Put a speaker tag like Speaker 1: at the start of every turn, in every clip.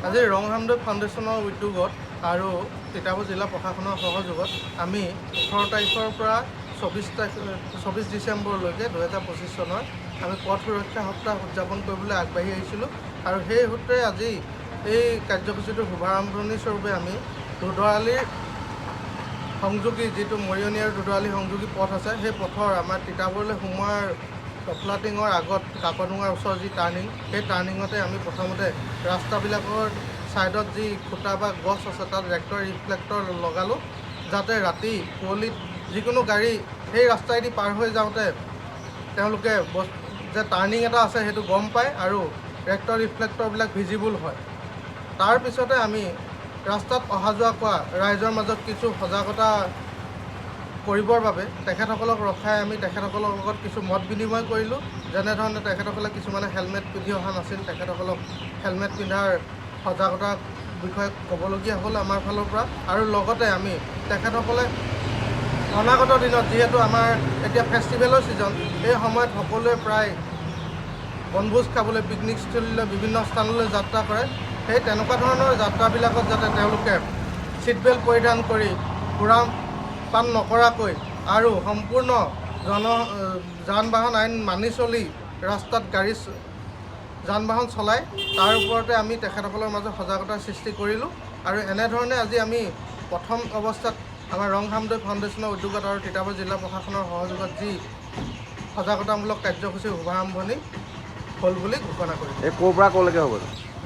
Speaker 1: আজি ৰং হামদৈ ফাউণ্ডেশ্যনৰ উদ্যোগত আৰু তিতাবৰ জিলা প্ৰশাসনৰ সহযোগত আমি 18 তাৰিখৰ পৰা 24 ডিচেম্বৰলৈকে 2025 চনৰ আমি পথ সুৰক্ষা সপ্তাহ উদযাপন কৰিবলৈ আগবাঢ়ি আহিছিলোঁ আৰু সেই সূত্ৰে আজি এই কাৰ্যসূচীটোৰ শুভাৰম্ভণি স্বৰূপে আমি দুধৰালিৰ সংযোগী যিটো মৰিয়নি আৰু দুধৰালি সংযোগী পথ আছে সেই পথৰ আমাৰ তিতাবৰলৈ সোমোৱাৰ টপলাটিঙৰ আগত কাকডোঙাৰ ওচৰৰ যি টাৰ্ণিং সেই টাৰ্ণিঙতে আমি প্ৰথমতে ৰাস্তাবিলাকৰ ছাইডত যি খুঁটা বা গছ আছে তাত ৰেক্টৰ ৰিফ্লেক্টৰ লগালোঁ যাতে ৰাতি কুঁৱলীত যিকোনো গাড়ী সেই ৰাস্তাইদি পাৰ হৈ যাওঁতে তেওঁলোকে যে টাৰ্ণিং এটা আছে সেইটো গম পায় আৰু ৰেক্টৰ ৰিফ্লেক্টৰবিলাক ভিজিবল হয়। তাৰপিছতে আমি ৰাস্তাত অহা যোৱা কৰা ৰাইজৰ মাজত কিছু সজাগতা কৰিবৰ বাবে তেখেতসকলক ৰখাই আমি তেখেতসকলৰ লগত কিছু মত বিনিময় কৰিলোঁ। যেনেধৰণে তেখেতসকলে কিছুমানে হেলমেট পিন্ধি অহা নাছিল, তেখেতসকলক হেলমেট পিন্ধাৰ সজাগতাৰ বিষয়ে ক'বলগীয়া হ'ল আমাৰ ফালৰ পৰা। আৰু লগতে আমি তেখেতসকলে অনাগত দিনত যিহেতু আমাৰ এতিয়া ফেষ্টিভেলৰ ছিজন, এই সময়ত সকলোৱে প্ৰায় বনভোজ খাবলৈ পিকনিকস্থলীলৈ বিভিন্ন স্থানলৈ যাত্ৰা কৰে। সেই তেনেকুৱা ধৰণৰ যাত্ৰাবিলাকত যাতে তেওঁলোকে ছিট বেল্ট পৰিধান কৰি সুৰা পান নকৰাকৈ আৰু সম্পূৰ্ণ যান বাহন আইন মানি চলি ৰাস্তাত যান বাহন চলায় তাৰ ওপৰতে আমি তেখেতসকলৰ মাজত সজাগতাৰ সৃষ্টি কৰিলোঁ। আৰু এনেধৰণে আজি আমি প্ৰথম অৱস্থাত আমাৰ ৰং হামদৈ ফাউণ্ডেশ্যনৰ উদ্যোগত আৰু তিতাবৰ জিলা প্ৰশাসনৰ সহযোগত যি সজাগতামূলক কাৰ্যসূচীৰ শুভাৰম্ভণি হ'ল বুলি ঘোষণা কৰিছোঁ।
Speaker 2: এই ক'ৰ পৰা ক'লৈকে হ'ব?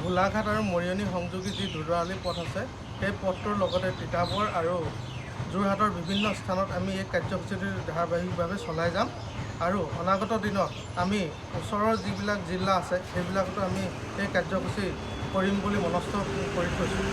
Speaker 1: গোলাঘাট আৰু মৰিয়নি সংযোগী যি দুধৰালি পথ আছে সেই পথটোৰ লগতে তিতাবৰ আৰু যোৰহাটৰ বিভিন্ন স্থানত আমি এই কাৰ্যসূচীটো ধাৰাবাহিকভাৱে চলাই যাম আৰু অনাগত দিনত আমি ওচৰৰ যিবিলাক জিলা আছে সেইবিলাকতো আমি এই কাৰ্যসূচী কৰিম বুলি মনস্থ কৰি থৈছোঁ।